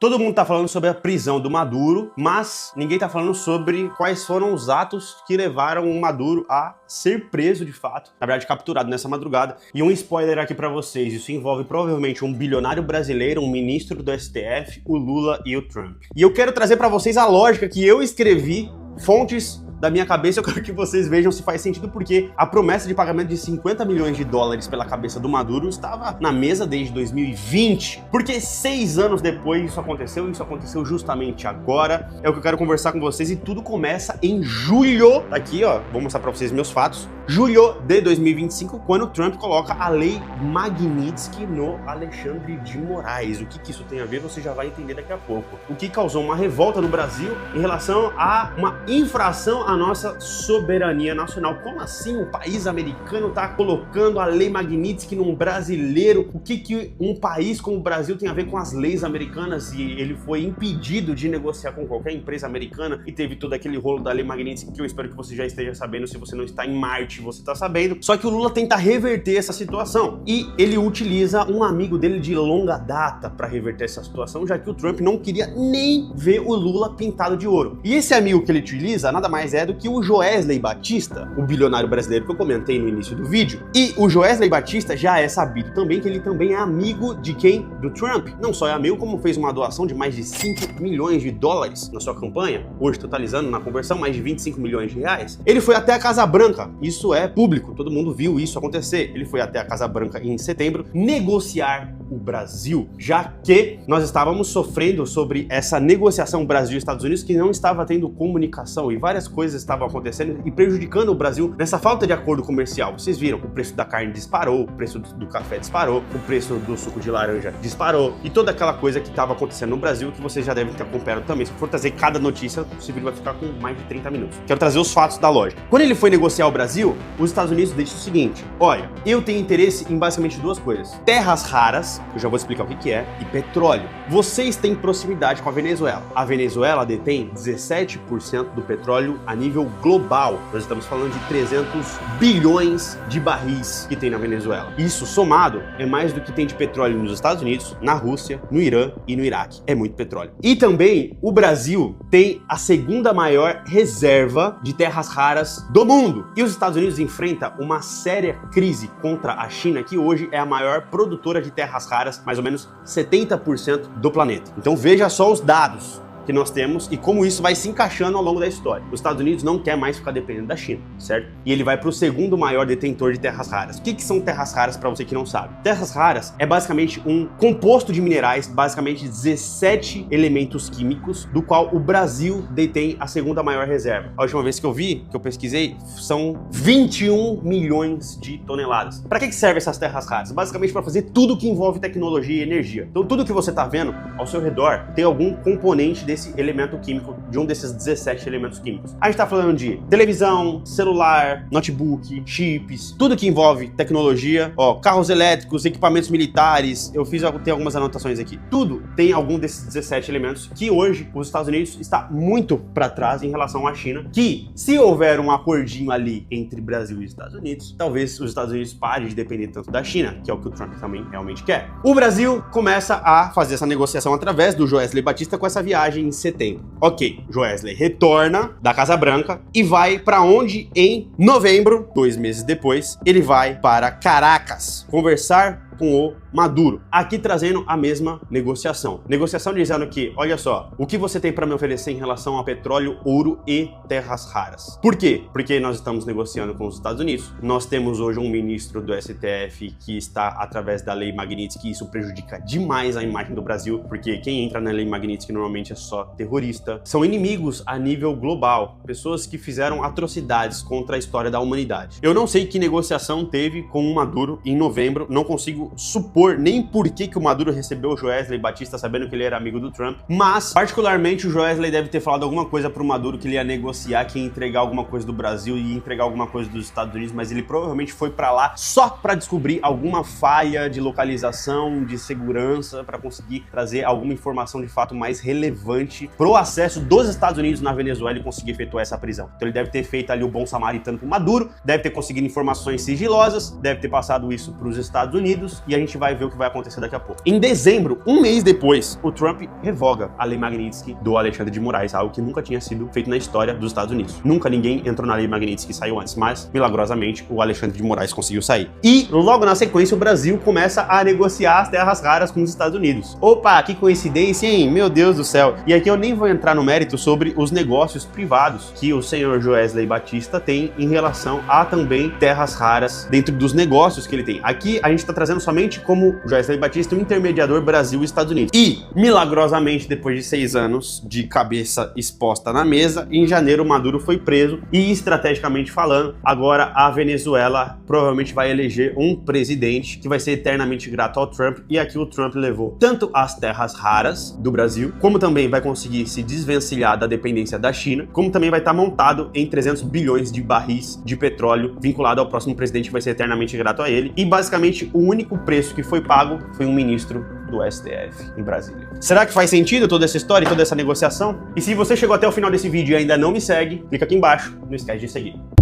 Todo mundo tá falando sobre a prisão do Maduro, mas ninguém tá falando sobre quais foram os atos que levaram o Maduro a ser preso de fato, na verdade capturado nessa madrugada. E um spoiler aqui pra vocês, isso envolve provavelmente um bilionário brasileiro, um ministro do STF, o Lula e o Trump. E eu quero trazer pra vocês a lógica que eu escrevi, fontes da minha cabeça, eu quero que vocês vejam se faz sentido, porque a promessa de pagamento de 50 milhões de dólares pela cabeça do Maduro estava na mesa desde 2020. Porque 6 anos depois isso aconteceu justamente agora. É o que eu quero conversar com vocês e tudo começa em julho. Aqui, ó, vou mostrar pra vocês meus fatos. Julho de 2025, quando o Trump coloca a lei Magnitsky no Alexandre de Moraes. O que isso tem a ver, você já vai entender daqui a pouco. O que causou uma revolta no Brasil em relação a uma infração à nossa soberania nacional. Como assim um país americano está colocando a lei Magnitsky num brasileiro? O que um país como o Brasil tem a ver com as leis americanas? E ele foi impedido de negociar com qualquer empresa americana e teve todo aquele rolo da lei Magnitsky que eu espero que você já esteja sabendo. Se você não está em Marte, você está sabendo. Só que o Lula tenta reverter essa situação e ele utiliza um amigo dele de longa data para reverter essa situação, já que o Trump não queria nem ver o Lula pintado de ouro. E esse amigo que ele utiliza nada mais é do que o Joesley Batista, o bilionário brasileiro que eu comentei no início do vídeo. E o Joesley Batista já é sabido também que ele também é amigo de quem? Do Trump. Não só é amigo, como fez uma doação de mais de 5 milhões de dólares na sua campanha, hoje totalizando na conversão mais de 25 milhões de reais. Ele foi até a Casa Branca, isso é público, todo mundo viu isso acontecer. Ele foi até a Casa Branca em setembro negociar o Brasil, já que nós estávamos sofrendo sobre essa negociação Brasil e Estados Unidos que não estava tendo comunicação e várias coisas estavam acontecendo e prejudicando o Brasil nessa falta de acordo comercial. Vocês viram, o preço da carne disparou, o preço do café disparou, o preço do suco de laranja disparou e toda aquela coisa que estava acontecendo no Brasil que vocês já devem ter acompanhado também. Se for trazer cada notícia, o vídeo vai ficar com mais de 30 minutos. Quero trazer os fatos da lógica. Quando ele foi negociar o Brasil, os Estados Unidos dizem o seguinte: olha, eu tenho interesse em basicamente duas coisas: terras raras, que eu já vou explicar o que é, e petróleo. Vocês têm proximidade com a Venezuela. A Venezuela detém 17% do petróleo a nível global. Nós estamos falando de 300 bilhões de barris que tem na Venezuela. Isso somado é mais do que tem de petróleo nos Estados Unidos, na Rússia, no Irã e no Iraque. É muito petróleo. E também o Brasil tem a segunda maior reserva de terras raras do mundo. E os Estados Unidos enfrentam uma séria crise contra a China, que hoje é a maior produtora de terras raras, mais ou menos 70% do planeta. Então veja só os dados que nós temos e como isso vai se encaixando ao longo da história. Os Estados Unidos não quer mais ficar dependendo da China, certo? E ele vai para o segundo maior detentor de terras raras. O que são terras raras para você que não sabe? Terras raras é basicamente um composto de minerais, basicamente 17 elementos químicos, do qual o Brasil detém a segunda maior reserva. A última vez que eu vi, que eu pesquisei, são 21 milhões de toneladas. Para que servem essas terras raras? Basicamente para fazer tudo que envolve tecnologia e energia. Então tudo que você está vendo ao seu redor tem algum componente desse elemento químico, de um desses 17 elementos químicos. A gente tá falando de televisão, celular, notebook, chips, tudo que envolve tecnologia, ó, carros elétricos, equipamentos militares, tem algumas anotações aqui. Tudo tem algum desses 17 elementos que hoje os Estados Unidos está muito para trás em relação à China, que se houver um acordinho ali entre Brasil e Estados Unidos, talvez os Estados Unidos parem de depender tanto da China, que é o que o Trump também realmente quer. O Brasil começa a fazer essa negociação através do Joesley Batista com essa viagem em setembro. Ok, Joesley retorna da Casa Branca e vai para onde em novembro, 2 meses depois, ele vai para Caracas conversar com o Maduro, aqui trazendo a mesma negociação. Negociação dizendo que, olha só, o que você tem para me oferecer em relação a petróleo, ouro e terras raras? Por quê? Porque nós estamos negociando com os Estados Unidos, nós temos hoje um ministro do STF que está através da lei Magnitsky, e isso prejudica demais a imagem do Brasil, porque quem entra na lei Magnitsky normalmente é só terrorista. São inimigos a nível global, pessoas que fizeram atrocidades contra a história da humanidade. Eu não sei que negociação teve com o Maduro em novembro, não consigo supor nem por que o Maduro recebeu o Joesley Batista sabendo que ele era amigo do Trump, mas particularmente o Joesley deve ter falado alguma coisa pro Maduro que ele ia negociar, que ia entregar alguma coisa do Brasil e ia entregar alguma coisa dos Estados Unidos, mas ele provavelmente foi pra lá só pra descobrir alguma falha de localização, de segurança, pra conseguir trazer alguma informação de fato mais relevante pro acesso dos Estados Unidos na Venezuela e conseguir efetuar essa prisão. Então ele deve ter feito ali o bom samaritano pro Maduro, deve ter conseguido informações sigilosas, deve ter passado isso pros Estados Unidos e a gente vai vai ver o que vai acontecer daqui a pouco. Em dezembro, um mês depois, o Trump revoga a Lei Magnitsky do Alexandre de Moraes, algo que nunca tinha sido feito na história dos Estados Unidos. Nunca ninguém entrou na Lei Magnitsky e saiu antes, mas, milagrosamente, o Alexandre de Moraes conseguiu sair. E, logo na sequência, o Brasil começa a negociar as terras raras com os Estados Unidos. Opa, que coincidência, hein? Meu Deus do céu. E aqui eu nem vou entrar no mérito sobre os negócios privados que o senhor Joesley Batista tem em relação a também terras raras dentro dos negócios que ele tem. Aqui a gente está trazendo somente como Joesley Batista um intermediador Brasil e Estados Unidos. E, milagrosamente, depois de 6 anos de cabeça exposta na mesa, em janeiro Maduro foi preso e, estrategicamente falando, agora a Venezuela provavelmente vai eleger um presidente que vai ser eternamente grato ao Trump, e aqui o Trump levou tanto as terras raras do Brasil, como também vai conseguir se desvencilhar da dependência da China, como também vai estar montado em 300 bilhões de barris de petróleo vinculado ao próximo presidente que vai ser eternamente grato a ele, e basicamente o único preço que foi pago foi um ministro do STF em Brasília. Será que faz sentido toda essa história e toda essa negociação? E se você chegou até o final desse vídeo e ainda não me segue, clica aqui embaixo, não esquece de seguir.